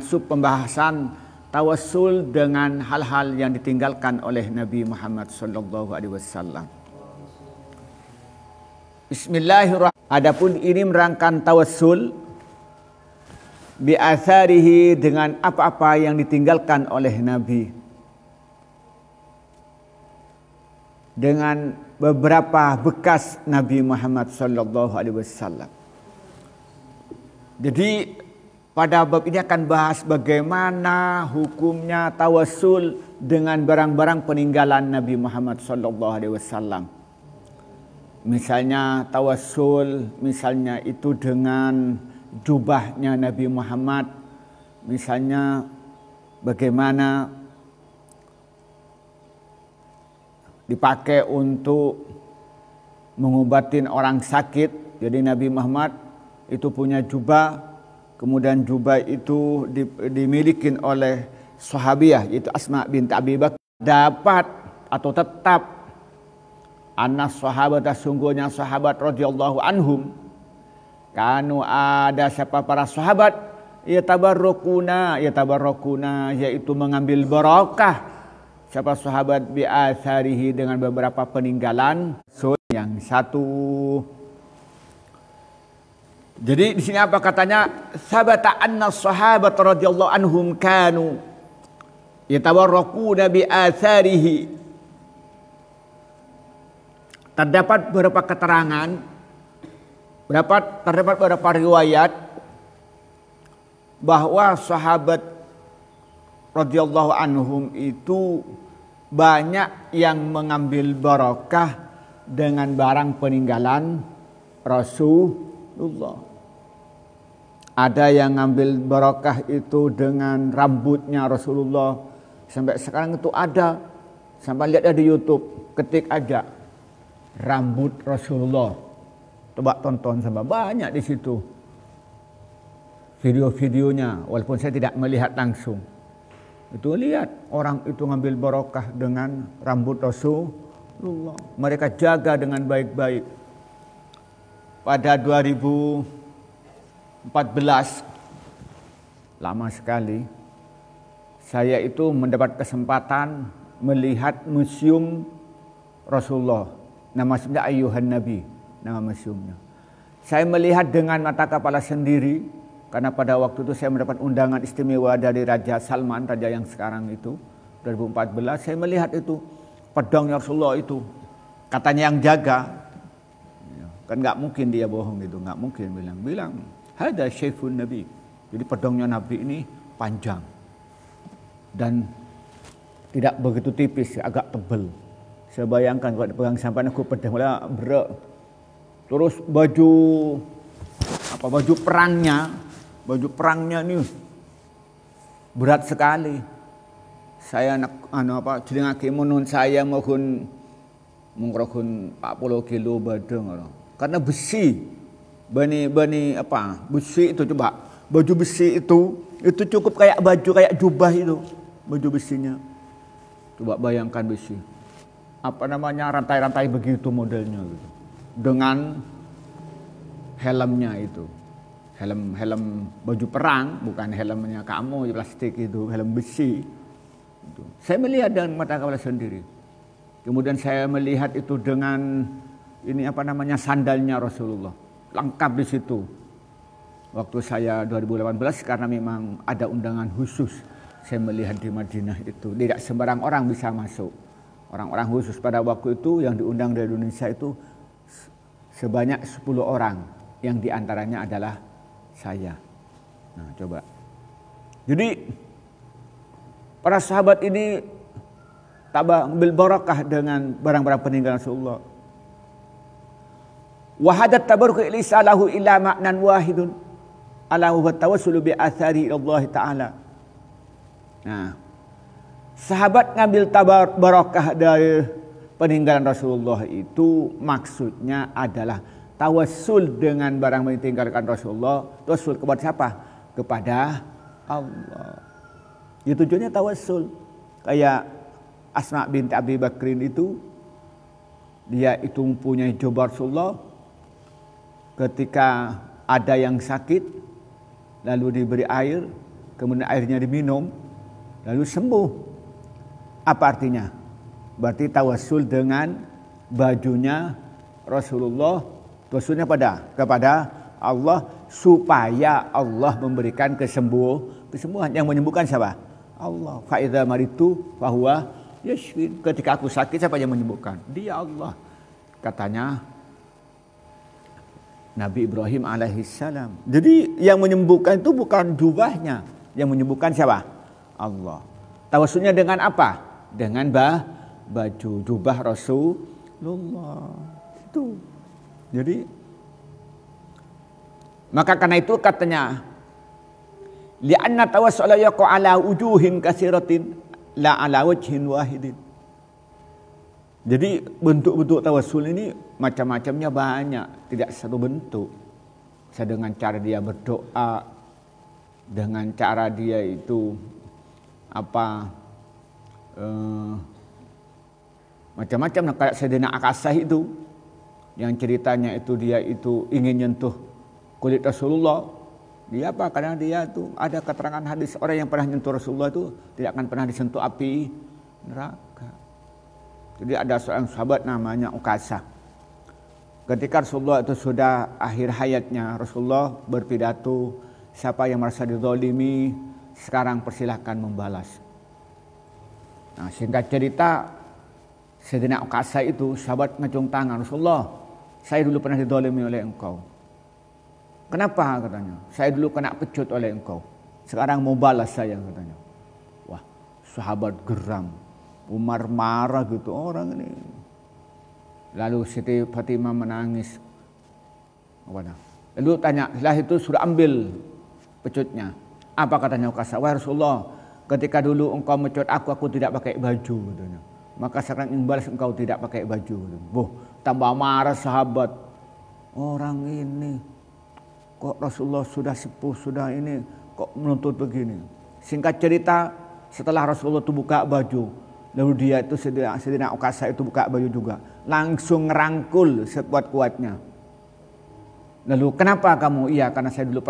Sub pembahasan tawassul dengan hal-hal yang ditinggalkan oleh Nabi Muhammad sallallahu alaihi wasallam. Bismillahirrahmanirrahim. Adapun ini merangkan tawassul bi atharihi dengan apa-apa yang ditinggalkan oleh Nabi. Dengan beberapa bekas Nabi Muhammad sallallahu alaihi wasallam. Jadi pada bab ini akan bahas bagaimana hukumnya tawassul dengan barang-barang peninggalan Nabi Muhammad sallallahu alaihi wasallam. Misalnya tawassul, misalnya itu dengan jubahnya Nabi Muhammad, misalnya bagaimana dipakai untuk mengobatin orang sakit. Jadi Nabi Muhammad itu punya jubah, kemudian jubah itu dimiliki oleh sahabiah yaitu Asma binti Abi Bakar. Dapat atau tetap anas sahabat, sungguhnya sahabat radhiyallahu anhum, kanu ada siapa para sahabat yatabarrukuna yaitu mengambil barakah siapa sahabat bi atharihi dengan beberapa peninggalan. So, yang satu. Jadi di sini apa katanya? Sabata anna sahabat radhiyallahu anhum kanu yatabarrakuna bi atharihi. Terdapat beberapa keterangan, terdapat beberapa riwayat bahwa sahabat radhiyallahu anhum itu banyak yang mengambil barakah dengan barang peninggalan Rasulullah. Ada yang ngambil barakah itu dengan rambutnya Rasulullah. Sampai sekarang itu ada. Sampai lihat di YouTube, ketik aja rambut Rasulullah. Coba tonton sama, banyak di situ video-videonya. Walaupun saya tidak melihat langsung. Itu lihat orang itu ngambil barakah dengan rambut Rasulullah. Mereka jaga dengan baik-baik. Pada 2014, lama sekali, saya itu mendapat kesempatan melihat museum Rasulullah. Nama museumnya Ayyuhan Nabi, nama museumnya. Saya melihat dengan mata kepala sendiri, karena pada waktu itu saya mendapat undangan istimewa dari Raja Salman, raja yang sekarang itu, 2014. Saya melihat itu, pedangnya Rasulullah itu, katanya yang jaga. Kan nggak mungkin dia bohong gitu, nggak mungkin bilang ada Syaifun Nabi. Jadi pedangnya Nabi ini panjang dan tidak begitu tipis, agak tebal. Saya bayangkan kalau dipegang sampai aku pedang malah berat. Terus baju perangnya nih berat sekali. Saya jadi ngaki menun saya mohon 40 kilo badeng. Karena besi, besi itu, coba baju besi itu cukup kayak baju kayak jubah itu, baju besinya. Coba bayangkan besi, rantai-rantai begitu modelnya gitu. Dengan helmnya itu, helm baju perang, bukan helmnya kamu plastik itu, helm besi. Itu. Saya melihat dengan mata kepala sendiri. Kemudian saya melihat itu dengan sandalnya Rasulullah, lengkap di situ. Waktu saya 2018 karena memang ada undangan khusus, saya melihat di Madinah itu tidak sembarang orang bisa masuk. Orang-orang khusus pada waktu itu yang diundang dari Indonesia itu sebanyak 10 orang, yang diantaranya adalah saya. Nah, coba. Jadi para sahabat ini ambil barakah dengan barang-barang peninggalan Rasulullah. Wa hadat tabarruk laysa lahu illa ma'nan wahidun ala huwa tawassul bi athari Allah taala. Nah, sahabat ngambil barakah dari peninggalan Rasulullah itu maksudnya adalah tawassul dengan barang yang ditinggalkan Rasulullah. Tawassul kepada siapa? Kepada Allah. Itu tujuannya tawassul. Kayak Asma binti Abi Bakrin itu, dia itu mempunyai jubah Rasulullah. Ketika ada yang sakit, lalu diberi air, kemudian airnya diminum, lalu sembuh. Apa artinya? Berarti tawassul dengan bajunya Rasulullah, tawassulnya kepada Allah supaya Allah memberikan kesembuhan. Yang menyembuhkan siapa? Allah. Fa idza maritu fa huwa yashfin. Ketika aku sakit, siapa yang menyembuhkan? Dia, Allah. Katanya Nabi Ibrahim alaihissalam. Jadi yang menyembuhkan itu bukan jubahnya. Yang menyembuhkan siapa? Allah. Tawassulnya dengan apa? Dengan baju jubah Rasulullah. Itu. Jadi maka karena itu katanya li'anna tawassula yaqa ala wujuhin katsiratin la ala wajhin wahidin. Jadi bentuk-bentuk tawassul ini macam-macamnya banyak, tidak satu bentuk. Bisa dengan cara dia berdoa, dengan cara dia itu macam-macam. Kayak Sayyidina Akasah itu, yang ceritanya itu dia itu ingin nyentuh kulit Rasulullah. Dia apa? Karena dia itu ada keterangan hadis orang yang pernah nyentuh Rasulullah itu tidak akan pernah disentuh api neraka. Jadi ada seorang sahabat namanya Ukasah. Ketika Rasulullah itu sudah akhir hayatnya, Rasulullah berpidato, siapa yang merasa dizalimi, sekarang persilahkan membalas. Nah, singkat cerita, Sayyidina Ukasah itu sahabat ngacung tangan, Rasulullah, saya dulu pernah dizalimi oleh engkau. Kenapa katanya? Saya dulu kena pecut oleh engkau. Sekarang mau balas saya katanya. Wah, sahabat geram. Umar marah gitu, orang ini. Lalu Siti Fatimah menangis. Lalu tanya, setelah itu sudah ambil pecutnya. Apa katanya Ukasah? Wah Rasulullah, ketika dulu engkau mecut aku tidak pakai baju katanya. Maka sekarang imbalas engkau tidak pakai baju. Boh, tambah marah sahabat. Orang ini kok Rasulullah sudah sepuh, sudah ini kok menuntut begini. Singkat cerita, setelah Rasulullah itu buka baju, lalu dia itu Sayyidina Ukasah itu buka baju juga, langsung ngerangkul sekuat-kuatnya. Lalu kenapa kamu? Iya, karena saya dulu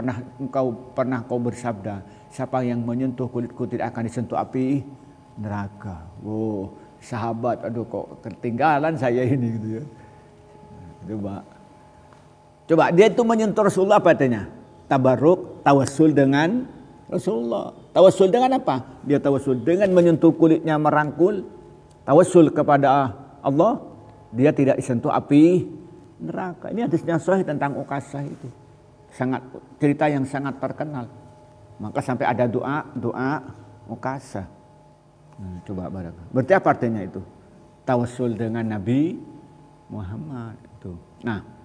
pernah kau bersabda, siapa yang menyentuh kulitku tidak akan disentuh api neraka. Wow, sahabat, aduh kok ketinggalan saya ini gitu ya. Coba dia itu menyentuh Rasulullah apa artinya? Tabarruk, tawassul dengan Rasulullah. Tawassul dengan apa? Dia tawassul dengan menyentuh kulitnya, merangkul. Tawassul kepada Allah, dia tidak disentuh api neraka. Ini hadisnya sahih tentang Ukasah itu. Cerita yang sangat terkenal. Maka sampai ada doa Ukasah. Nah, coba barakah. Berarti apa artinya itu? Tawassul dengan Nabi Muhammad itu. Nah,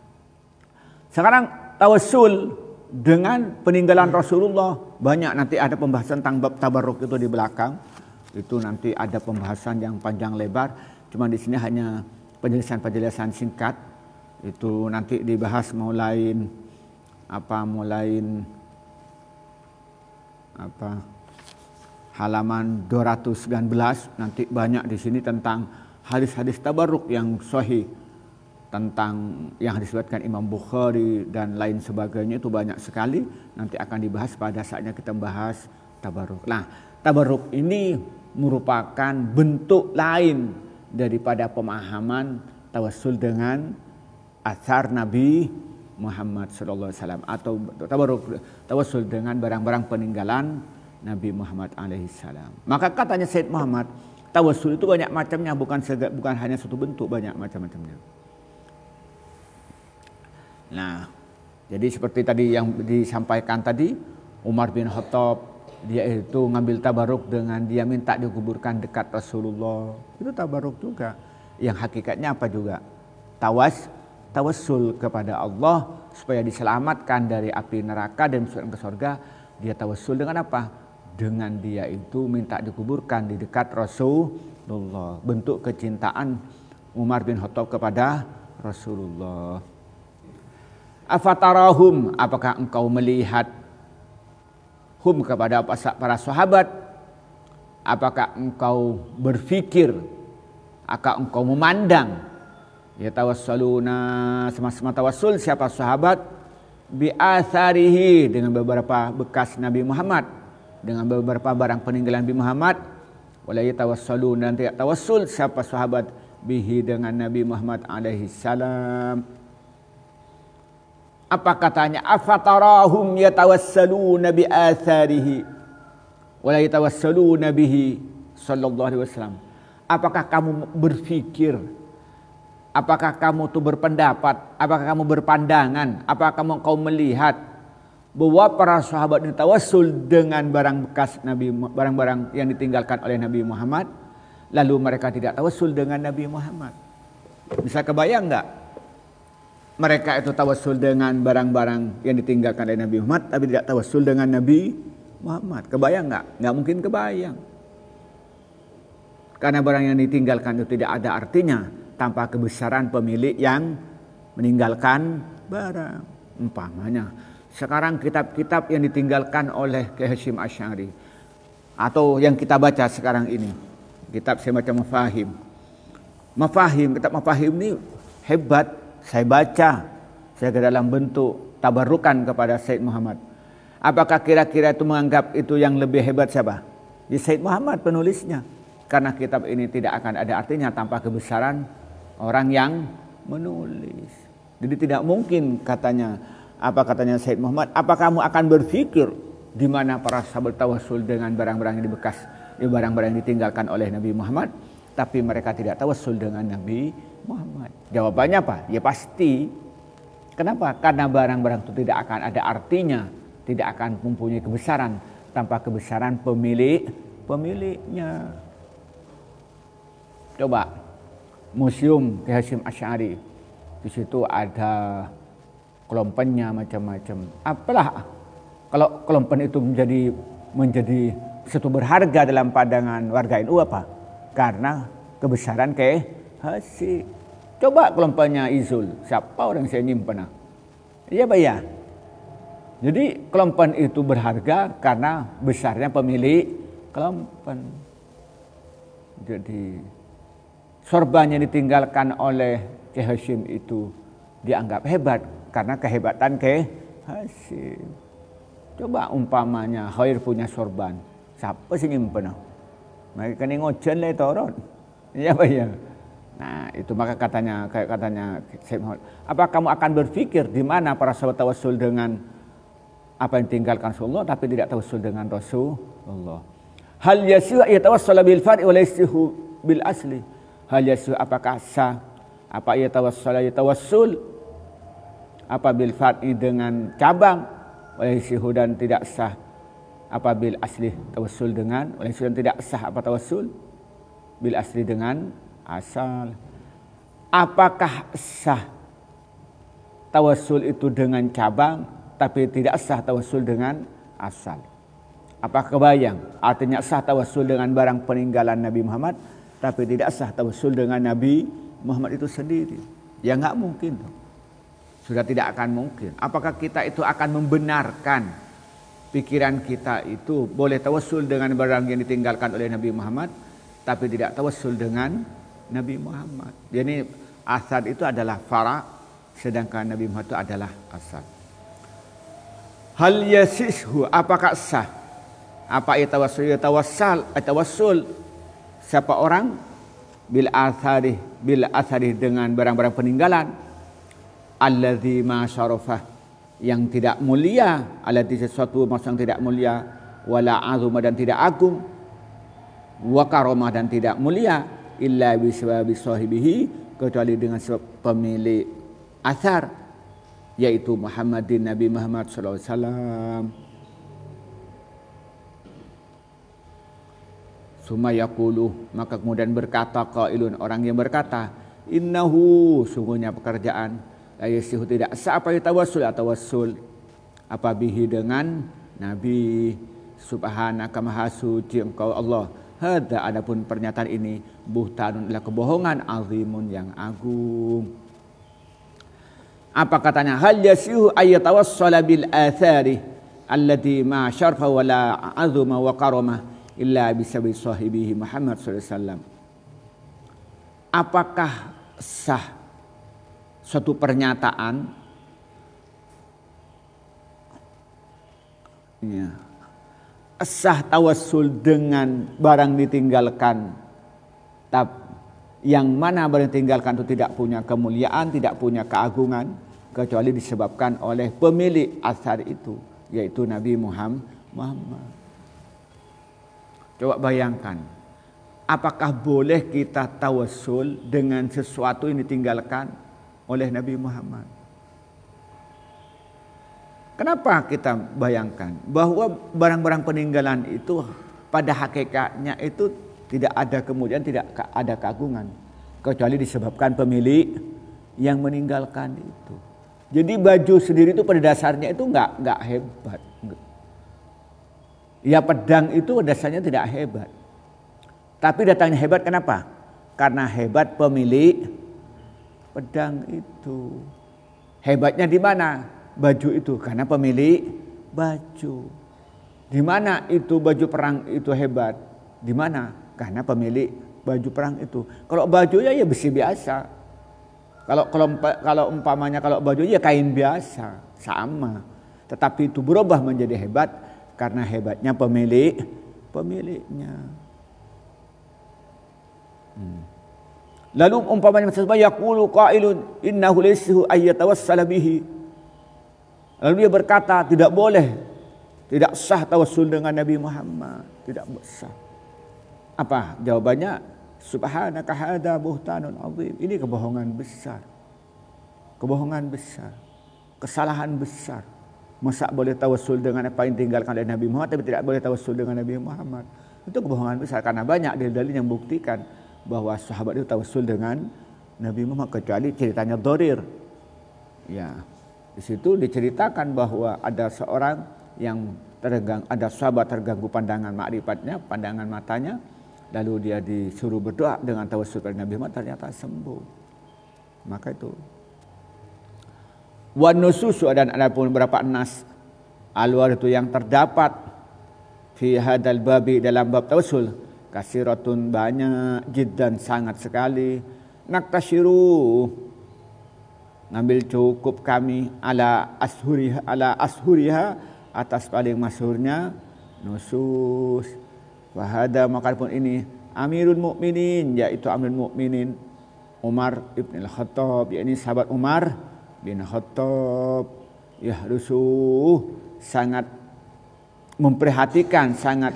sekarang tawassul dengan peninggalan Rasulullah. Banyak nanti ada pembahasan tentang bab tabarruk itu di belakang. Itu nanti ada pembahasan yang panjang lebar. Cuma di sini hanya penjelasan singkat. Itu nanti dibahas mulai halaman 219. Nanti banyak di sini tentang hadis-hadis tabarruk yang sahih, tentang yang disebutkan Imam Bukhari dan lain sebagainya, itu banyak sekali. Nanti akan dibahas pada saatnya kita membahas tabarruk. Nah, tabarruk ini merupakan bentuk lain daripada pemahaman tawassul dengan athar Nabi Muhammad SAW, atau tabarruk tawassul dengan barang-barang peninggalan Nabi Muhammad alaihissalam. Maka katanya Sayyid Muhammad, tawassul itu banyak macamnya, bukan hanya satu bentuk, banyak macam-macamnya. Nah, jadi seperti tadi yang disampaikan tadi, Umar bin Khattab, dia itu ngambil tabarruk dengan dia minta dikuburkan dekat Rasulullah. Itu tabarruk juga. Yang hakikatnya apa juga? Tawassul kepada Allah supaya diselamatkan dari api neraka dan masuk ke surga. Dia tawassul dengan apa? Dengan dia itu minta dikuburkan di dekat Rasulullah. Bentuk kecintaan Umar bin Khattab kepada Rasulullah. Afatarahum, apakah engkau melihat hum kepada para sahabat? Apakah engkau berfikir? Apakah engkau memandang? Ya tawassaluna, sama-sama tawassul siapa sahabat? Bi atharihi, dengan beberapa bekas Nabi Muhammad. dengan beberapa barang peninggalan Nabi Muhammad. Wala yatawassalun, dan tidak tawassul siapa sahabat bihi dengan Nabi Muhammad alaihi salam. Apa katanya? Afatarahum yatawassaluna bi atharihi wala yatawassaluna bihi sallallahu alaihi wasallam. Apakah kamu berpikir, apakah kamu tuh berpendapat, apakah kamu berpandangan, apakah kau melihat bahwa para sahabat ini tawassul dengan barang bekas Nabi, barang-barang yang ditinggalkan oleh Nabi Muhammad, lalu mereka tidak tawassul dengan Nabi Muhammad? Bisa kebayang enggak? Mereka itu tawassul dengan barang-barang yang ditinggalkan oleh Nabi Muhammad, tapi tidak tawassul dengan Nabi Muhammad. Kebayang enggak? Enggak mungkin kebayang. Karena barang yang ditinggalkan itu tidak ada artinya tanpa kebesaran pemilik yang meninggalkan barang. Umpamanya, sekarang kitab-kitab yang ditinggalkan oleh Kiai Hasyim Asy'ari atau yang kita baca sekarang ini, kitab semacam Mafahim, kitab Mafahim ini hebat. Saya baca, saya ke dalam bentuk tabarukan kepada Said Muhammad. Apakah kira-kira itu menganggap itu yang lebih hebat siapa? Di Said Muhammad penulisnya. Karena kitab ini tidak akan ada artinya tanpa kebesaran orang yang menulis. Jadi tidak mungkin katanya, apa katanya Said Muhammad, apa kamu akan berpikir di mana para sahabat tawassul dengan barang-barang yang dibekas, barang-barang yang ditinggalkan oleh Nabi Muhammad, tapi mereka tidak tawassul dengan Nabi Muhammad. Jawabannya apa? Ya pasti. Kenapa? Karena barang-barang itu tidak akan ada artinya, tidak akan mempunyai kebesaran tanpa kebesaran pemiliknya. Coba museum Kiai Hasyim Asy'ari, di situ ada kelompennya macam-macam. Apalah kalau kelompen itu menjadi sesuatu berharga dalam pandangan warga NU apa? Karena kebesaran Kiai Hasyim. Coba kelompennya Izul, siapa orang saya nyimpen? Iya Pak ya. Jadi kelompen itu berharga karena besarnya pemilik kelompen. Jadi sorban yang ditinggalkan oleh Kiai Hasyim itu dianggap hebat karena kehebatan Kiai Hasyim. Coba umpamanya Khair punya sorban, siapa sih nyimpen? Mereka ini ngojen lah toron. Iya Pak ya. Nah itu maka katanya Said Muhammad, apa kamu akan berpikir di mana para sahabat tawassul dengan apa yang ditinggalkan Rasulullah tapi tidak tawassul dengan Rasulullah? Hal yasihu yatawassul bil far'i wa laysihu bil asli. Hal yasihu apakah sah apa yatawassul apa bil far'i dengan cabang, wa laysihu dan tidak sah apa bil asli tawassul dengan, wa laysihu dan tidak sah apa tawassul bil asli dengan asal. Apakah sah tawassul itu dengan cabang tapi tidak sah tawassul dengan asal? Apa kebayang? Artinya sah tawassul dengan barang peninggalan Nabi Muhammad tapi tidak sah tawassul dengan Nabi Muhammad itu sendiri. Ya enggak mungkin. Sudah tidak akan mungkin. Apakah kita itu akan membenarkan pikiran kita itu boleh tawassul dengan barang yang ditinggalkan oleh Nabi Muhammad tapi tidak tawassul dengan Nabi Muhammad? Jadi asal itu adalah fara, sedangkan Nabi Muhammad itu adalah asal. Hal yasishu apakah sah? Apa tawassul siapa orang bil athari dengan barang-barang peninggalan alladzi ma syarafah yang tidak mulia, alladzi sesuatu yang tidak mulia, wala azuma dan tidak agung, wa karamah dan tidak mulia, illa bisbabi sahibihi kecuali dengan sebab pemilik athar yaitu Muhammadin Nabi Muhammad sallallahu alaihi wasallam. Summa yaqulu maka kemudian berkata qailun orang yang berkata innahu sungguhnya pekerjaan la yasihu tidak sah apa tawassul apa bihi dengan Nabi subhanaka maha suci engkau Allah. Hadza adapun pernyataan ini buhtanun adalah kebohongan azimun yang agung. Apa katanya? Hal yasihu ayatawassala bil athari allati ma syarfa wala azuma wa karamah illa bisabi sahibihi Muhammad sallallahu alaihi wasallam. Apakah sah suatu pernyataan sah tawassul dengan barang ditinggalkan, yang mana barang ditinggalkan itu tidak punya kemuliaan, tidak punya keagungan, kecuali disebabkan oleh pemilik asar itu, yaitu Nabi Muhammad. Coba bayangkan, apakah boleh kita tawassul dengan sesuatu yang ditinggalkan oleh Nabi Muhammad? Kenapa kita bayangkan bahwa barang-barang peninggalan itu pada hakikatnya itu tidak ada kemudian, tidak ada keagungan, kecuali disebabkan pemilik yang meninggalkan itu. Jadi baju sendiri itu pada dasarnya itu enggak hebat. Ya, pedang itu dasarnya tidak hebat. Tapi datangnya hebat kenapa? Karena hebat pemilik pedang itu. Hebatnya di mana? Baju itu karena pemilik baju. Di mana itu baju perang itu hebat? Di mana? Karena pemilik baju perang itu. Kalau bajunya ya besi biasa. Kalau umpamanya kalau baju ya kain biasa, sama. Tetapi itu berubah menjadi hebat karena hebatnya pemiliknya. Lalu umpamanya yaqulu qailun innahu laysa ayyatawassala bihi. Lalu dia berkata tidak boleh, tidak sah tawassul dengan Nabi Muhammad, tidak sah. Apa jawabannya? Subhanaka hadza buhtanun azim. Ini kebohongan besar. Kebohongan besar. Kesalahan besar. Masa boleh tawassul dengan apa yang ditinggalkan oleh Nabi Muhammad tapi tidak boleh tawassul dengan Nabi Muhammad? Itu kebohongan besar karena banyak dalil-dalil yang membuktikan bahwa sahabat itu tawassul dengan Nabi Muhammad, kecuali ceritanya Dharir. Ya. Di situ diceritakan bahwa ada seorang yang ada sahabat terganggu pandangan makrifatnya, pandangan matanya, lalu dia disuruh berdoa dengan tawassul pada Nabi Muhammad, ternyata sembuh. Maka itu. Wan nususu, dan ada pun beberapa nas alwar itu yang terdapat fi hadal babi, dalam bab tawassul, kasiratun, banyak, jiddan, sangat sekali. Naktashiru, ngambil cukup kami ala ashuriha atas paling masyhurnya nusus. Wahada, maka pun ini Amirul Mukminin, yaitu Amirul Mukminin Umar ibn al-Khattab, yakni sahabat Umar bin Khattab, yahrusu, sangat memperhatikan, sangat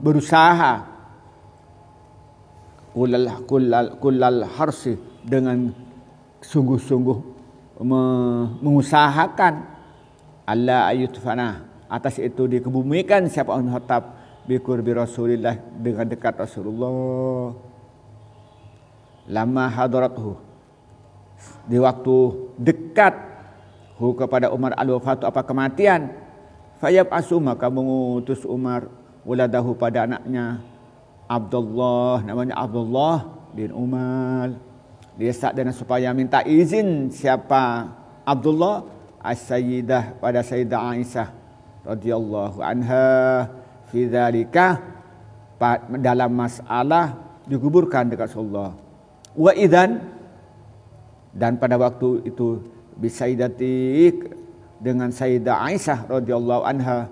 berusaha kullal harsi, dengan sungguh-sungguh mengusahakan Allah ayutfana, atas itu dikebumikan siapa Umar bin Khattab biqurbi Rasulillah, dengan dekat Rasulullah. Lama hadarathu, di waktu dekat kepada Umar al-wafatu, apa kematian, fayab asu, maka mengutus Umar waladahu, pada anaknya Abdullah, namanya Abdullah bin Umar. Dia dan supaya minta izin siapa Abdullah, as-sayyidah, pada Sayyidah Aisyah radhiyallahu anha, fi dzalika, dalam masalah dikuburkan dekat Rasulullah. Wa idzan, dan pada waktu itu bisaidati, dengan Sayyidah Aisyah radhiyallahu anha,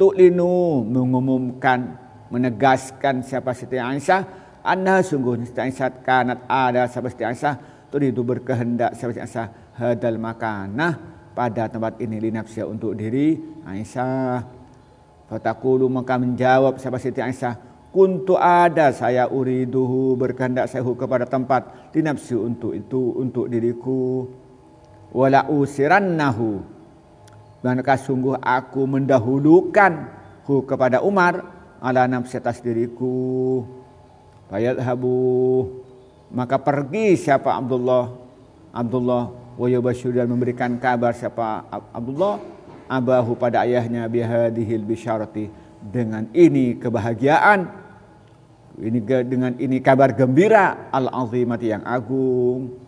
tu'linu, mengumumkan, menegaskan siapa Siti Aisyah, anna, sungguh Siti Aisyah, kanat, ada siapa Siti Aisyah, turidu, berkehendak siapa Siti Aisyah, hadal makanah, pada tempat ini, li nafsiyah, untuk diri Aisyah. Fataqulu, maka menjawab siapa Siti Aisyah, kuntu, ada saya, uriduhu, berkehendak saya kepada tempat, li nafsi, untuk itu, untuk diriku. Wala usirannahu, maka sungguh aku mendahulukan kepada Umar, ala nafsi, atas diriku. Fayadhabu, maka pergi siapa Abdullah wa yubashir, dan memberikan kabar siapa Abdullah abahu, pada ayahnya, bihadihil bisyarati, dengan ini kebahagiaan, dengan ini kabar gembira, al-azimati, yang agung.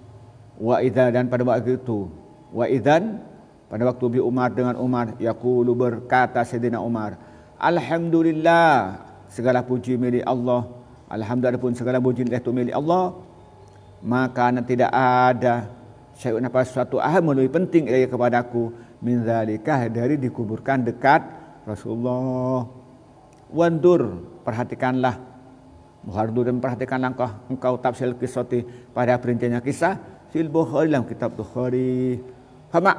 Wa idza, dan pada waktu itu, wa idzan, pada waktu bi Umar, dengan Umar, yaqulu, berkata Sayyidina Umar, alhamdulillah, segala puji milik Allah, alhamdulillah pun segala puji itu milik Allah, maka tidak ada syai'un, apa suatu aham, lebih penting ilaiya, kepadaku, min dzalika, dari dikuburkan dekat Rasulullah. wandur, perhatikanlah, muhardur dan perhatikanlah engkau tafsir kisati pada perinciannya kisah fil Bukhari, dalam kitab Bukhari. Fama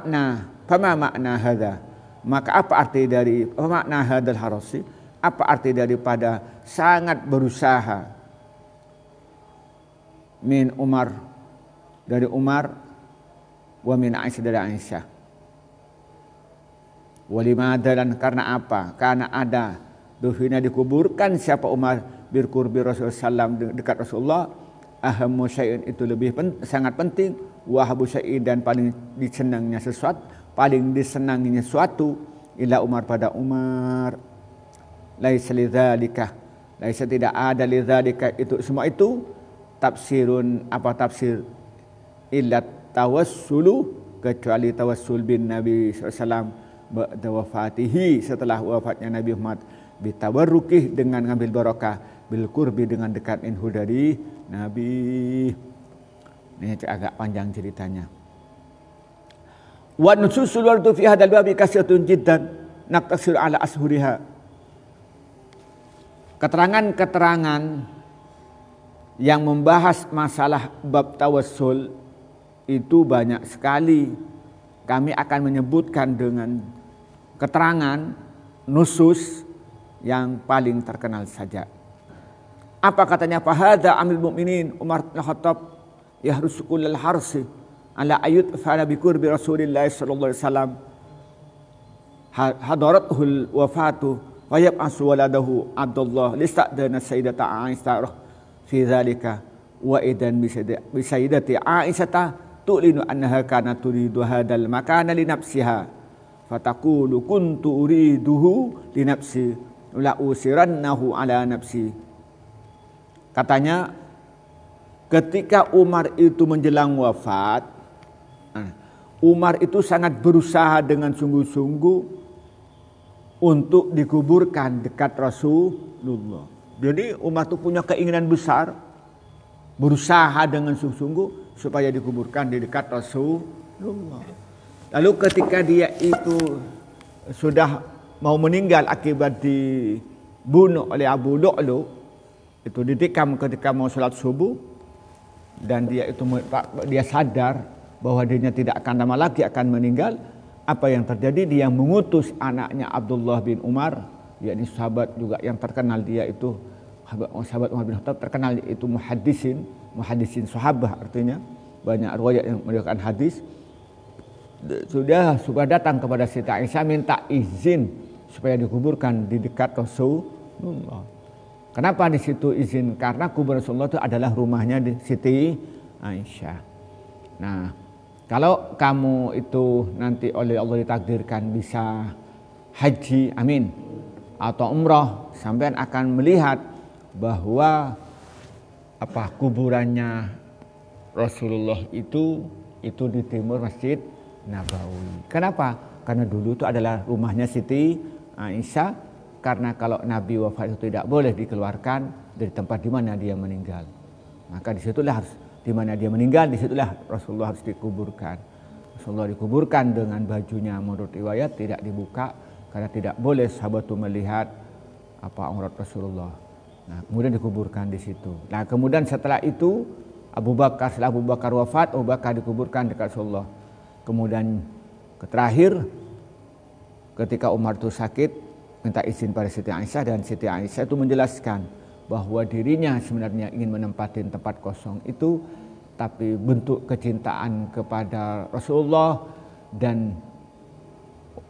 makna hadza, maka apa arti dari makna hadzal harasi, apa arti daripada sangat berusaha min Umar, dari Umar, wa min Aisyah, dari Aisyah. Walimada, dan karena apa? Karena ada duhina, dikuburkan siapa Umar birkurbi Rasulullah SAW, dekat Rasulullah. Ahammu syai'in, itu lebih sangat penting. Wahabu syai'in, dan paling disenanginya sesuatu, paling disenanginya suatu. Ila Umar, pada Umar. Laisa lidzalika, laisa, tidak ada lidzalika, itu semua itu tafsirun, apa tafsir, illa tawassulu, kecuali tawassul bin Nabi SAW ba'da wafatihi, setelah wafatnya Nabi Muhammad, bitawarrukih, dengan ngambil barokah, bil qurbi, dengan dekat minhu, dari Nabi. Ini agak panjang ceritanya. Wa nususul wardu fi hadzal babi kasratun jiddan naqtasir ala ashuriha. Keterangan-keterangan yang membahas masalah bab tawassul itu banyak sekali. Kami akan menyebutkan dengan keterangan nusus yang paling terkenal saja. Apa katanya? Fahadha amil mu'minin Umar bin Khattab yahrusu kullal harsi ala ayut fa'ala biqurbi Rasulillah sallallahu alaihi wasallam hadaratul wafatu wa yab'asu waladahu Abdullah lista'dana sayyidata Aisyah fi dzalika wa idan bi sayyidati Aisyah tu'linu annaha kanat turidu hadzal makana li nafsiha fataqulu kuntu uriduhu li nafsi la usirannahu ala nafsi. Katanya ketika Umar itu menjelang wafat, Umar itu sangat berusaha dengan sungguh-sungguh untuk dikuburkan dekat Rasulullah. Jadi Umar itu punya keinginan besar, berusaha dengan sungguh-sungguh supaya dikuburkan di dekat Rasulullah. Lalu ketika dia itu sudah mau meninggal akibat dibunuh oleh Abu Lu'lu, itu ditikam ketika mau sholat subuh, dan dia sadar bahwa dirinya tidak akan lama lagi akan meninggal. Apa yang terjadi? Dia mengutus anaknya Abdullah bin Umar, yakni sahabat juga yang terkenal, dia itu sahabat Umar bin Khattab, terkenal itu muhaddisin sahabah, artinya banyak riwayat yang meriwayatkan hadis. Sudah datang kepada Siti Aisyah minta izin supaya dikuburkan di dekat Rasulullah. Kenapa di situ izin? Karena kubur Rasulullah itu adalah rumahnya di Siti Aisyah. Nah, kalau kamu itu nanti oleh Allah ditakdirkan bisa haji, amin, atau umrah, sampean akan melihat bahwa kuburannya Rasulullah itu di timur Masjid Nabawi. Kenapa? Karena dulu itu adalah rumahnya Siti Aisyah. Karena kalau Nabi wafat itu tidak boleh dikeluarkan dari tempat di mana dia meninggal. Maka disitulah harus, di mana dia meninggal, disitulah Rasulullah harus dikuburkan. Rasulullah dikuburkan dengan bajunya, menurut riwayat tidak dibuka karena tidak boleh sahabat itu melihat aurat Rasulullah. Nah, kemudian dikuburkan di situ. Nah, kemudian setelah itu setelah Abu Bakar wafat, Abu Bakar dikuburkan dekat Rasulullah. Kemudian terakhir ketika Umar itu sakit, minta izin pada Siti Aisyah, dan Siti Aisyah itu menjelaskan bahwa dirinya sebenarnya ingin menempati tempat kosong itu, tapi bentuk kecintaan kepada Rasulullah, dan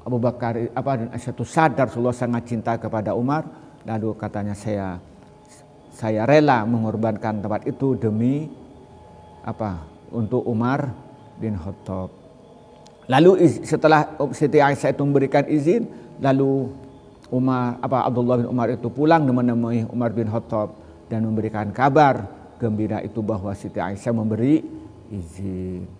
Abu Bakar dan Aisyah itu sadar Rasulullah sangat cinta kepada Umar, lalu katanya saya rela mengorbankan tempat itu demi untuk Umar bin Khattab. Lalu setelah Siti Aisyah itu memberikan izin, lalu Abdullah bin Umar itu pulang menemui Umar bin Khattab dan memberikan kabar gembira itu bahwa Siti Aisyah memberi izin.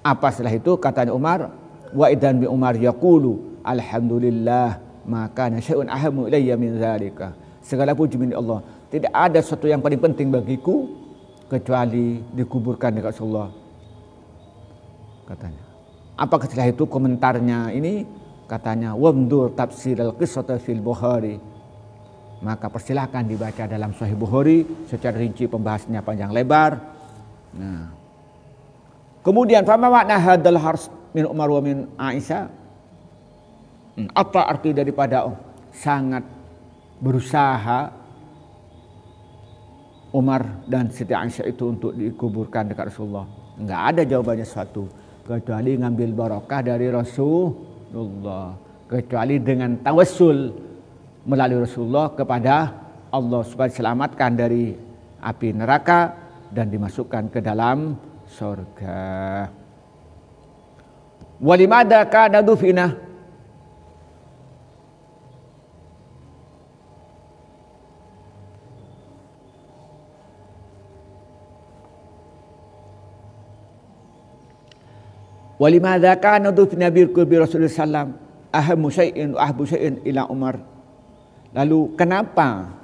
Setelah itu katanya Umar, wa idan bi Umar yaqulu alhamdulillah maka syai'un ahammu ilayya min dzalika. Segala puji milik Allah, tidak ada sesuatu yang paling penting bagiku kecuali dikuburkan dekat Rasulullah, katanya. Setelah itu komentarnya ini? Katanya wamdur tafsir al-qissata fil Bukhari Maka persilahkan dibaca dalam Sahih Bukhari secara rinci, pembahasannya panjang lebar. Nah, kemudian fama makna hadzal hars min Umar wa min Aisyah. Apa arti daripada sangat berusaha Umar dan Siti Aisyah itu untuk dikuburkan dekat Rasulullah? Enggak ada jawabannya suatu, kecuali ngambil barokah dari Rasulullah, kecuali dengan tawassul melalui Rasulullah kepada Allah supaya diselamatkan dari api neraka dan dimasukkan ke dalam surga. Walimada kana dufina, walimada kana dufina bi Rasulullah sallam ahammu syai'in wa ahbu syai'in ila Umar. Lalu kenapa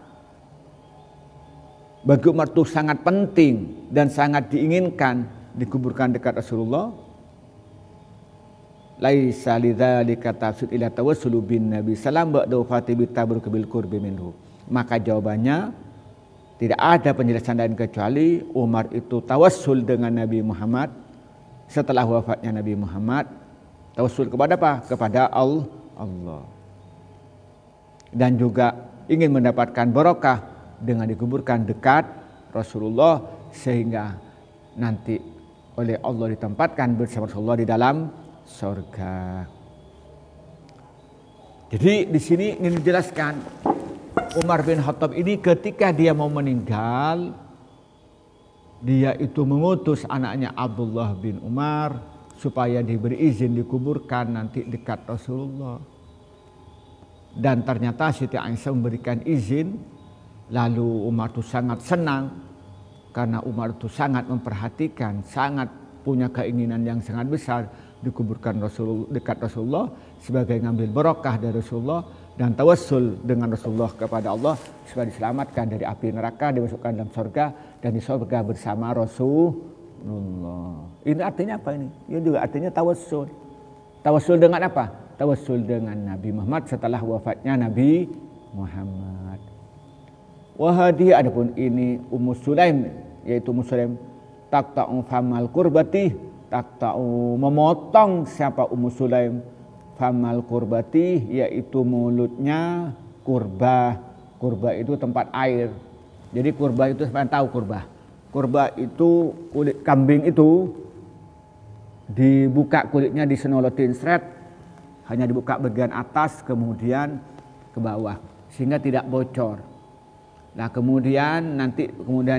bagi Umar itu sangat penting dan sangat diinginkan dikuburkan dekat Rasulullah? Laisa lidzalika tafsir ila tawassulu bin Nabi sallam ba'da wafati bi tabruk bil qurbi minhu. Maka jawabannya tidak ada penjelasan lain kecuali Umar itu tawassul dengan Nabi Muhammad setelah wafatnya Nabi Muhammad. Tawassul kepada apa? Kepada Allah. Dan juga ingin mendapatkan barokah dengan dikuburkan dekat Rasulullah, sehingga nanti oleh Allah ditempatkan bersama Rasulullah di dalam surga. Jadi di sini ingin dijelaskan Umar bin Khattab ini ketika dia mau meninggal, dia itu mengutus anaknya Abdullah bin Umar supaya diberi izin dikuburkan nanti dekat Rasulullah. Dan ternyata Siti Aisyah memberikan izin. Lalu Umar itu sangat senang karena Umar itu sangat memperhatikan, sangat punya keinginan yang sangat besar dikuburkan dekat Rasulullah sebagai ngambil barokah dari Rasulullah dan tawassul dengan Rasulullah kepada Allah supaya diselamatkan dari api neraka, dimasukkan dalam surga dan di surga bersama Rasulullah. Ini artinya apa ini? Ini juga artinya tawassul. Tawassul dengan apa? Tawassul dengan Nabi Muhammad setelah wafatnya Nabi Muhammad. Wahadi adapun ini Ummu Sulaim, yaitu Ummu Sulaim taqta'u famal kurbati, taqta'u memotong siapa Ummu Sulaim famal kurbati, yaitu mulutnya kurbah. Kurbah itu tempat air. Jadi kurbah itu sampai tahu kurbah. Kurbah itu kulit kambing itu dibuka kulitnya, disenolotin seret. Hanya dibuka bagian atas kemudian ke bawah sehingga tidak bocor. Nah kemudian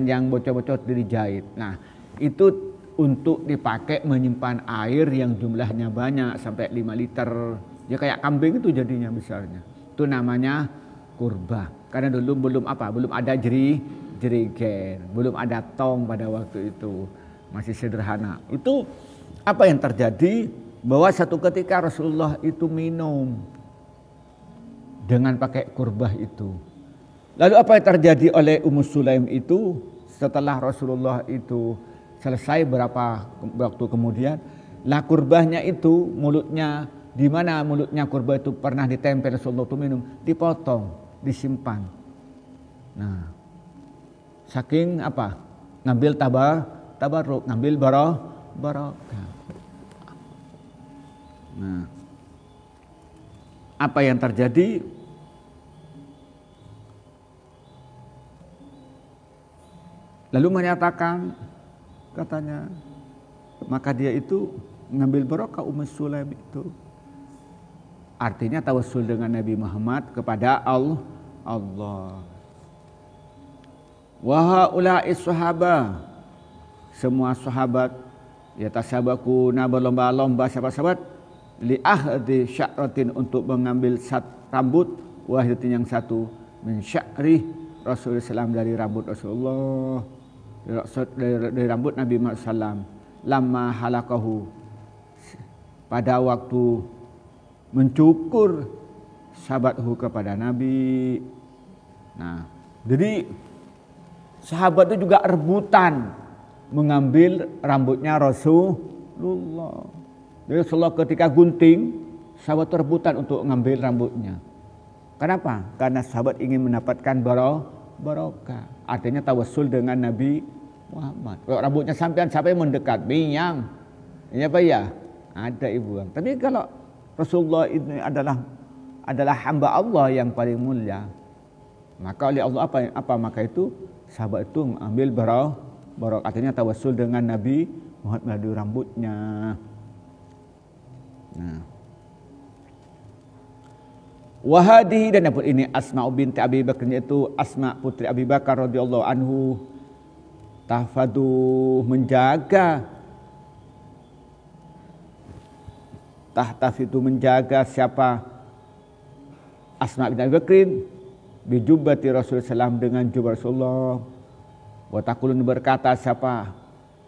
yang bocor-bocor dijahit. Nah itu untuk dipakai menyimpan air yang jumlahnya banyak sampai 5 liter. Ya kayak kambing itu jadinya besarnya. Itu namanya kurbah. Karena dulu belum ada jerigen, belum ada tong pada waktu itu, masih sederhana. Itu apa yang terjadi? Bahwa satu ketika Rasulullah itu minum dengan pakai kurbah itu. Lalu apa yang terjadi oleh Ummu Sulaim itu setelah Rasulullah itu selesai berapa waktu kemudian? Lah kurbahnya itu mulutnya, di mana mulutnya kurbah itu pernah ditempel Rasulullah itu minum, dipotong, disimpan. Nah, saking apa? Ngambil tabarruk, ngambil barokah. Nah, apa yang terjadi? Lalu menyatakan, katanya, maka dia itu ngambil barokah Ummu Sulaim itu. Artinya tawassul dengan Nabi Muhammad kepada Allah. Wa haula'i sahabah, semua sahabat yatasabaquna berlomba-lomba sahabat-sahabat li ahdi sya'ratin untuk mengambil rambut wahidatin yang satu min sya'ri Rasulullah SAW dari rambut Rasulullah, dari rambut Nabi Muhammad SAW. Lama halakahu, pada waktu mencukur sahabathu kepada Nabi. Nah, jadi sahabat itu juga rebutan mengambil rambutnya Rasulullah. Jadi Rasulullah ketika gunting, sahabat rebutan untuk mengambil rambutnya. Kenapa? Karena sahabat ingin mendapatkan barokah. Artinya tawassul dengan Nabi Muhammad. Kalau rambutnya sampean, siapa yang mendekat? Binyang. Ini apa ya? Ada ibu. Tapi kalau Rasulullah ini adalah hamba Allah yang paling mulia, maka oleh Allah apa? Maka itu sahabat itu mengambil barokah. Artinya tawassul dengan Nabi Muhammad melalui rambutnya. Nah, wahadihi, dan pun ini Asma binti Abi Bakar, yaitu Asma putri Abi Bakar radhiyallahu anhu, tahfadu menjaga, tahtafidu menjaga siapa? Asma binti Abi Bakrin bijubbati Rasulullah SAW, dengan jubah Rasulullah. Wa taqulun, berkata siapa?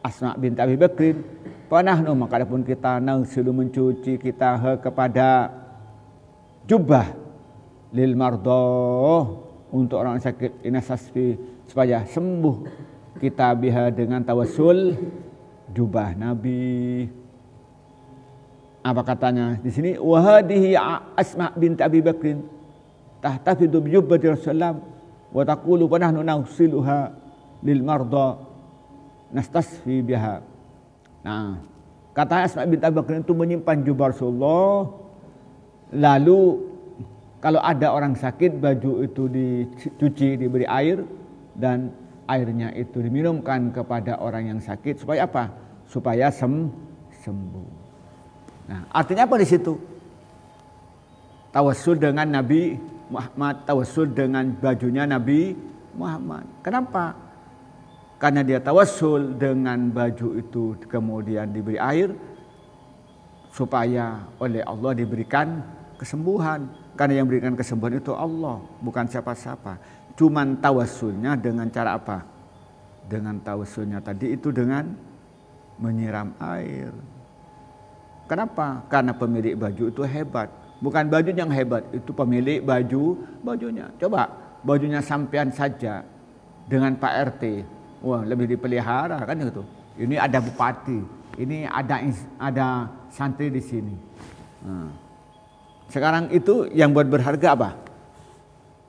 Asma binti Abi Bakrin, panahnu, maka adapun kita nagsilu mencuci kita kepada jubah lil mardoh, untuk orang sakit, inasasfi, supaya sembuh kita biha dengan tawassul jubah Nabi. Apa katanya di sini? Wahadihi Asma binti Abi Bakrin tahtafidu bi jubbati Rasulullah wa taqulu wa nahnu nagsiluha lil marda nastasfi biha. Nah, kata Asma binti Abi Bakrin itu menyimpan jubah Rasulullah, lalu kalau ada orang sakit, baju itu dicuci, diberi air, dan airnya itu diminumkan kepada orang yang sakit. Supaya apa? Supaya sembuh. Nah, artinya apa di situ? Tawassul dengan Nabi Muhammad, tawassul dengan bajunya Nabi Muhammad. Kenapa? Karena dia tawassul dengan baju itu, kemudian diberi air, supaya oleh Allah diberikan kesembuhan. Karena yang berikan kesembuhan itu Allah, bukan siapa-siapa. Cuman tawassulnya dengan cara apa? Dengan tawassulnya tadi itu dengan menyiram air. Kenapa? Karena pemilik baju itu hebat. Bukan baju yang hebat, itu pemilik bajunya. Coba bajunya sampean saja dengan Pak RT, wah lebih dipelihara kan gitu. Ini ada bupati, ini ada santri di sini. Nah, sekarang itu yang buat berharga apa?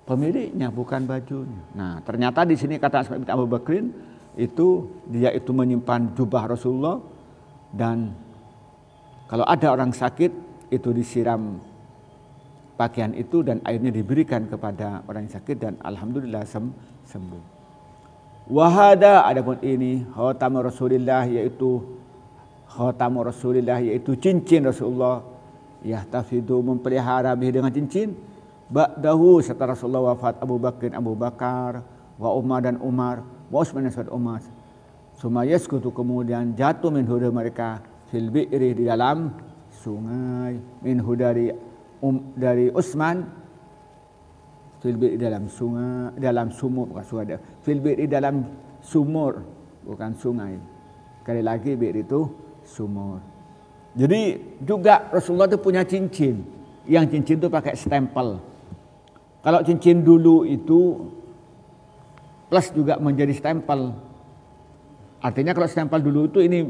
Pemiliknya, bukan bajunya. Nah, ternyata di sini kata Asma binti Abu Bakrin itu dia itu menyimpan jubah Rasulullah, dan kalau ada orang sakit itu disiram pakaian itu dan airnya diberikan kepada orang yang sakit, dan alhamdulillah sembuh. Wahada, adapun ini khatamu Rasulillah, yaitu khatamu Rasulillah, yaitu cincin Rasulullah, yahtafidu memelihara bih dengan cincin, ba'dahu setelah Rasulullah wafat, Abu Bakar wa Umar dan Umar, wa Utsman dan Umar. Sumayaskutu, kemudian jatuh minhu dari mereka, fil bi'ri, di dalam sungai, minhu dari Utsman, fil bi'ri, dalam sungai, dalam sumur, bukan sungai, fil bi'ri, dalam sumur, bukan sungai. Sekali lagi bi'ri itu sumur. Jadi juga Rasulullah itu punya cincin, yang cincin itu pakai stempel. Kalau cincin dulu itu plus juga menjadi stempel. Artinya kalau stempel dulu itu ini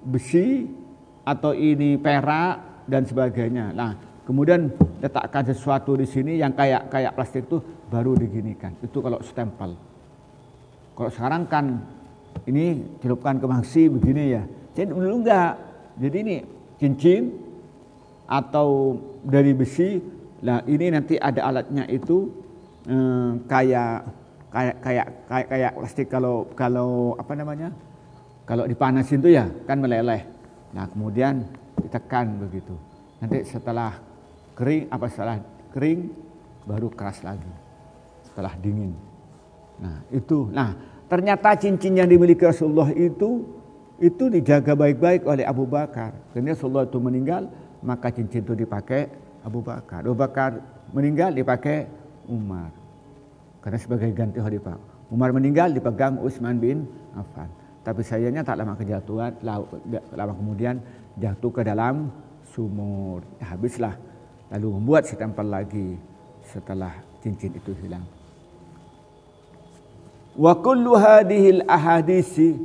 besi atau ini perak dan sebagainya. Nah, kemudian letakkan sesuatu di sini yang kayak plastik itu baru diginikan. Itu kalau stempel. Kalau sekarang kan ini celupkan ke mangsi begini ya. Jadi dulu enggak. Jadi ini cincin atau dari besi. Nah, ini nanti ada alatnya itu kayak plastik, kalau apa namanya? Kalau dipanasin itu ya kan meleleh. Nah, kemudian ditekan begitu. Nanti setelah kering baru keras lagi. Setelah dingin. Nah, itu. Nah, ternyata cincin yang dimiliki Rasulullah itu dijaga baik-baik oleh Abu Bakar. Karena Rasulullah itu meninggal, maka cincin itu dipakai Abu Bakar. Abu Bakar meninggal dipakai Umar. Karena sebagai ganti khalifah. Umar meninggal dipegang Utsman bin Affan. Tapi sayangnya tak lama kemudian jatuh ke dalam sumur. Ya, habislah. Lalu membuat stempel lagi setelah cincin itu hilang. Wa kullu hadhil ahadisi,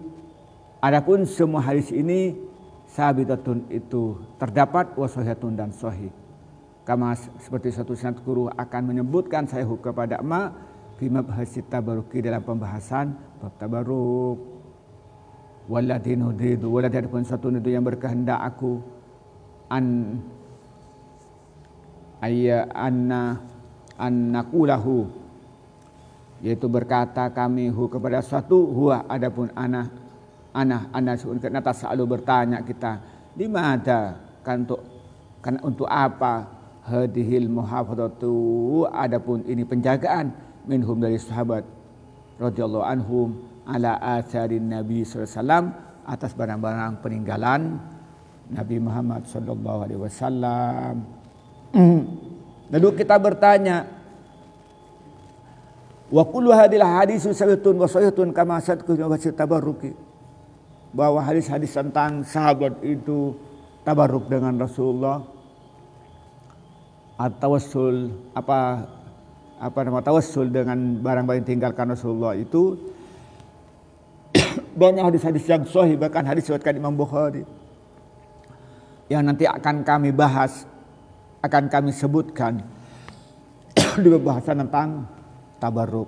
adapun semua hadis ini sabitatun itu terdapat wa sahihatun dan sahih. kama seperti satu sanad guru akan menyebutkan saya kepada ma bima bahasit tabaruki dalam pembahasan bab tabaruk. Walladzi nudidu walladzi pun satu itu yang berkehendak aku annakulahu, yaitu berkata kami kepada suatu huwa adapun ana karena selalu bertanya kita di mana kan untuk apa hadhil muhafadzatu, adapun ini penjagaan minhum dari sahabat radhiyallahu anhum ala atharin nabi sallallahu alaihi wasallam atas barang-barang peninggalan Nabi Muhammad sallallahu alaihi wasallam. Lalu kita bertanya, wa kullu hadhil hadisu sahihun wa sahihun kama sadqu wa tabarruki, bahwa hadis-hadis tentang sahabat itu tabarruk dengan Rasulullah, at-tawassul tawassul dengan barang-barang yang tinggalkan Rasulullah itu banyak hadis-hadis yang sahih, bahkan hadis riwayat Imam Bukhari yang nanti akan kami bahas, akan kami sebutkan di pembahasan tentang tabarruk.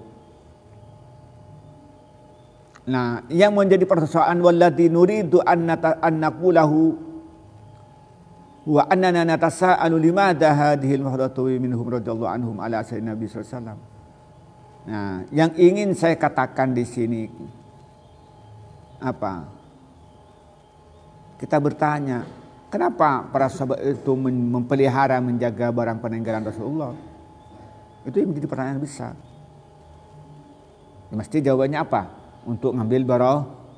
Nah, yang menjadi persoalan walladzi nuridu an naqulahu wa annana natasaalu limadha hadhil muhdatsatu minhum radhiyallahu anhum ala sayyidina Nabi sallallahu alaihi wasallam. Nah, yang ingin saya katakan di sini apa? Kita bertanya, kenapa para sahabat itu memelihara, menjaga barang peninggalan Rasulullah? Itu yang menjadi pertanyaan besar. Ya, mesti jawabannya apa? Untuk ngambil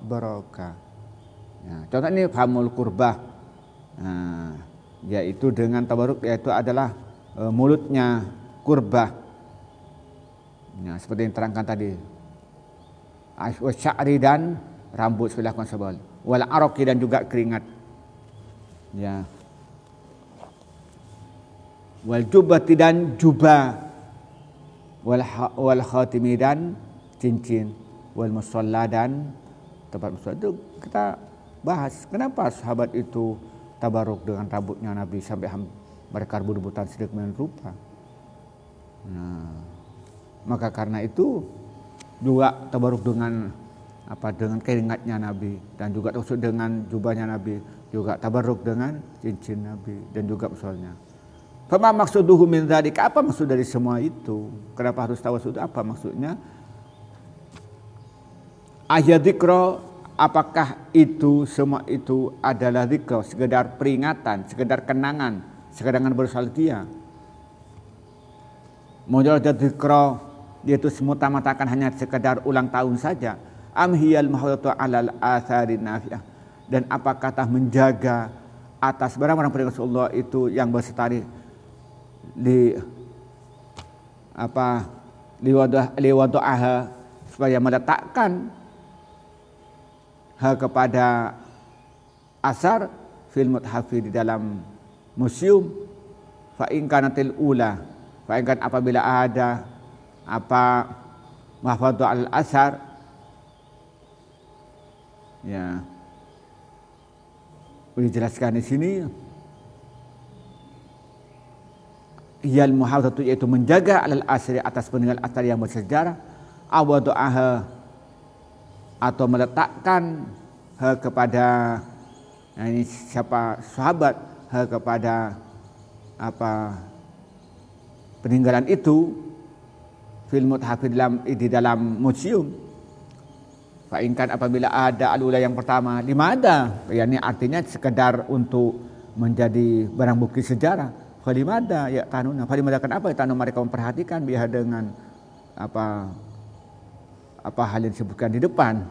barokah. Nah, contoh ini famul kurbah. Nah, yaitu dengan tabaruk, yaitu adalah mulutnya kurbah. Nah, seperti yang terangkan tadi. Sya'ri dan rambut sebelah kanan, wal araqi dan juga keringat. Ya. Wal jubbati dan jubah, wal khatimi dan cincin, wal musalla dan tempat musalla. Itu kita bahas kenapa sahabat itu tabaruk dengan rambutnya Nabi sampai mereka rebut-rebutan sedemikian rupa. Nah, maka karena itu juga tabaruk dengan dengan keringatnya Nabi, dan juga termasuk dengan jubahnya Nabi, juga tabarruk dengan cincin Nabi dan juga misalnya. Fama maksuduhu min dzalika, apa maksud dari semua itu? Kenapa harus tawasul? Apa maksudnya? Ayyadzikra, apakah itu semua itu adalah dzikr, sekedar peringatan, sekedar kenangan, sekedar bernostalgia? Mujarrad dzikra, yaitu semata-mata hanya sekedar ulang tahun saja. Amhiyal muhafadzatu alal atharin nafi'ah, dan apakah menjaga atas barang-barang peninggalan Rasulullah itu yang bersetari liwada'aha, supaya meletakkan kepada asar fil muthafi, di dalam museum. Fa in kanatil ula, fa in kan apabila ada mahfadhu al asar, ya, boleh dijelaskan di sini. Yal muhafadzatu, yaitu menjaga alal asri, atas peninggalan asar yang bersejarah, awadu'aha, atau meletakkan kepada ini siapa sahabat kepada peninggalan itu fil muthaf, di dalam museum. Fa'inkan apabila ada alula yang pertama limada, yakni artinya sekedar untuk menjadi barang bukti sejarah. Falimada ya tanuna, falimada kan apa ya tanun, mereka memperhatikan biar dengan apa hal yang disebutkan di depan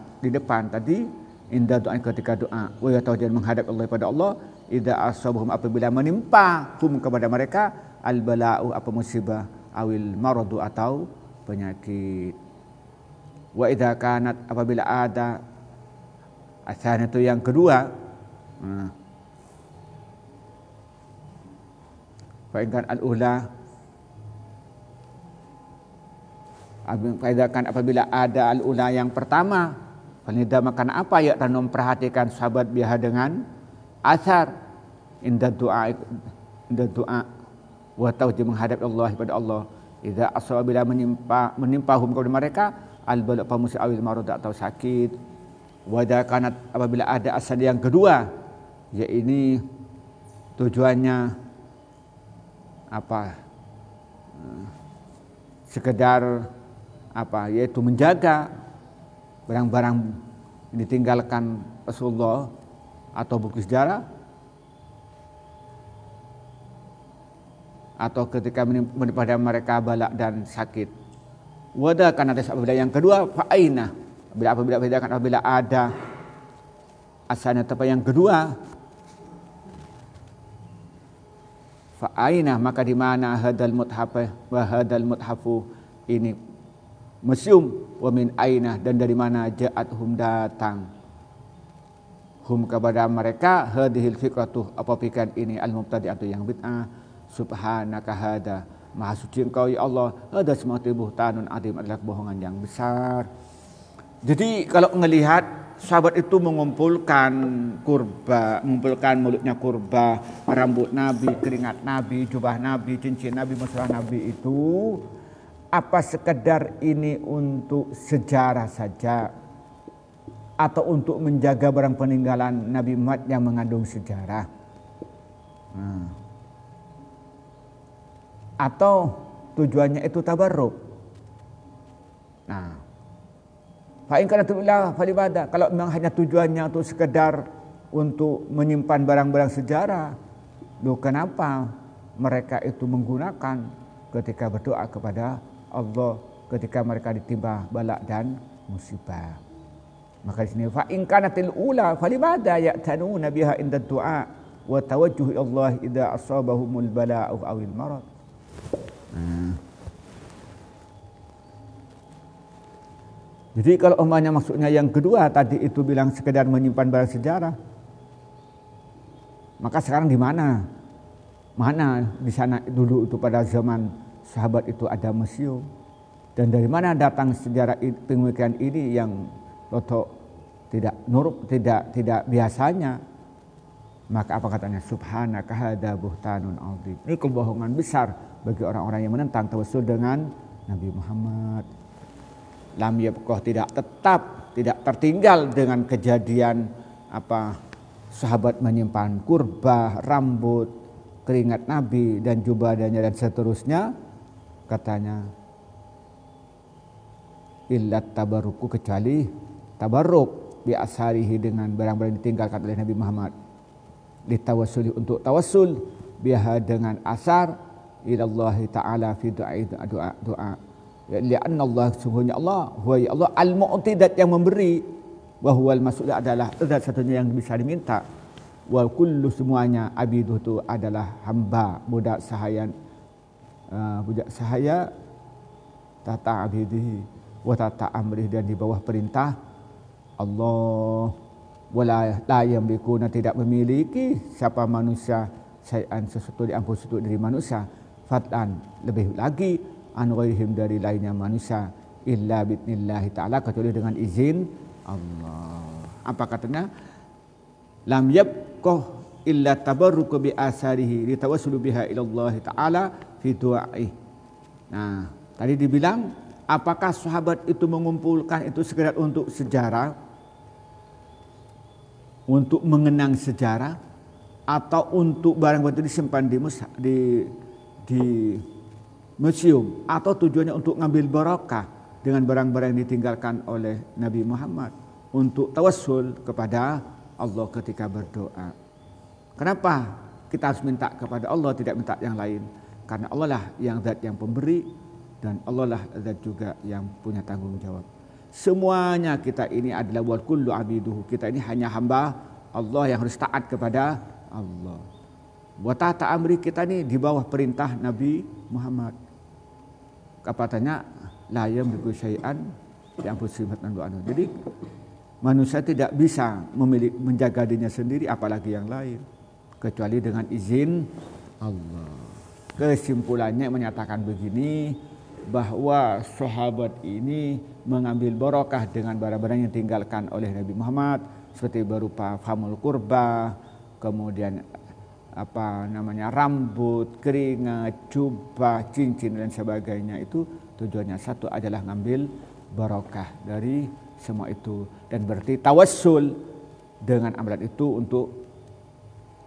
tadi, indah doa, ketika doa, wa yatawajjal menghadap Allah pada Allah, idza asabahum, apabila menimpa kepada mereka al bala'u, musibah, awil maradu, atau penyakit. Wa idza kanat, apabila ada asalnya itu yang kedua, fa in kan al-ula, apabila ada al-ula yang pertama, falida, makan apa ya tanum memperhatikan sahabat biha dengan asar indah doa wa tawajjuh menghadap Allah kepada Allah. Idza asaba bila menimpahum kepada mereka al-bala fa musawil marad atau sakit. Wa kanat apabila ada asal yang kedua, yaitu tujuannya apa? Sekedar apa? Yaitu menjaga barang-barang ditinggalkan Rasulullah atau buku sejarah, atau ketika menimpa mereka balak dan sakit. Wada kan ada apabila yang kedua fa'aina, apabila ada asalnya tempat yang kedua fa'aina, maka di mana hadal muthafu ini museum, wa min aina, dan dari mana ja'athum datang hum kepada mereka hadhil fikratu apa pikiran ini al-mubtadi'atu yang bid'ah. Subhanaka hada, maha suci engkau ya Allah, hada semati buhtanun adim, adalah kebohongan yang besar. Jadi kalau melihat sahabat itu mengumpulkan kurba, mengumpulkan mulutnya kurba, rambut Nabi, keringat Nabi, jubah Nabi, cincin Nabi, musrah Nabi itu apa sekedar ini untuk sejarah saja atau untuk menjaga barang peninggalan Nabi Muhammad yang mengandung sejarah? Atau tujuannya itu tabarruk. Nah, fa in kana tu'la falibada, kalau memang hanya tujuannya untuk sekedar untuk menyimpan barang-barang sejarah, loh kenapa mereka itu menggunakan ketika berdoa kepada Allah ketika mereka ditimpa balak dan musibah? Maka di sini fa in kanatil ula falibada ya'tanuna biha inda du'a wa tawajjuh Allah idza asabahumul bala'u awil marad. Jadi kalau umpamanya maksudnya yang kedua tadi itu bilang sekedar menyimpan barang sejarah, maka sekarang di mana? Mana di sana dulu itu pada zaman sahabat itu ada museum, dan dari mana datang sejarah pemikiran ini yang totok tidak biasanya? Maka apa katanya? Subhanaka hada buhtanun azim. Ini kebohongan besar bagi orang-orang yang menentang tawassul dengan Nabi Muhammad. Lam yabqah, tidak tertinggal dengan kejadian apa sahabat menyimpan kurba, rambut, keringat Nabi dan jubahnya dan seterusnya. Katanya illat tabarruku, kecuali tabarruk bi asarihi, dengan barang-barang ditinggalkan oleh Nabi Muhammad, ditawasuli untuk tawassul biha dengan asar ilallahi ta'ala fi doa. Lianna Allah, sungguhnya Allah huwa Allah al-mu'tidat, yang memberi, wa huwal mas'ul adalah satunya yang bisa diminta, wa kullu semuanya abiduh itu adalah hamba, budak sahaya tata abidihi wa tata amrih, dan di bawah perintah Allah. Wala la yamlikuna, tidak memiliki siapa manusia syai'an, sesuatu di ampun sesuatu dari manusia, fadlan lebih lagi an ghairihim, dari lainnya manusia, illa bidnillahi ta'ala, kecuali dengan izin Allah. Apa katanya? Lam yabqah illa tabarruku bi asarihi litawassulu biha ilallahi ta'ala fi du'ai. Nah, tadi dibilang apakah sahabat itu mengumpulkan itu sekedar untuk sejarah, untuk mengenang sejarah, atau untuk barang-barang itu disimpan di museum, atau tujuannya untuk ngambil barokah dengan barang-barang yang ditinggalkan oleh Nabi Muhammad untuk tawassul kepada Allah ketika berdoa. Kenapa kita harus minta kepada Allah, tidak minta yang lain? Karena Allah lah yang zat yang pemberi, dan Allah lah zat juga yang punya tanggung jawab. Semuanya kita ini adalah wal kullu abiduhu, kita ini hanya hamba Allah yang harus taat kepada Allah. Wa ta'ata amri, kita ini di bawah perintah Nabi Muhammad. Katanya la yamliku syai'an yang bersifat doa. Jadi manusia tidak bisa menjaga dirinya sendiri, apalagi yang lain, kecuali dengan izin Allah. Kesimpulannya menyatakan begini, bahwa sahabat ini mengambil barokah dengan barang-barang yang ditinggalkan oleh Nabi Muhammad, seperti berupa famul kurba, kemudian apa namanya rambut, keringat, jubah, cincin dan sebagainya itu tujuannya satu adalah ngambil barokah dari semua itu, dan berarti tawassul dengan amalan itu untuk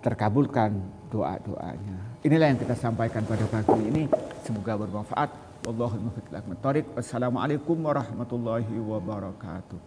terkabulkan doa-doanya. Inilah yang kita sampaikan pada pagi ini, semoga bermanfaat. Wallahul muwaffiq ila aqwamit thoriq. Wassalamualaikum warahmatullahi wabarakatuh.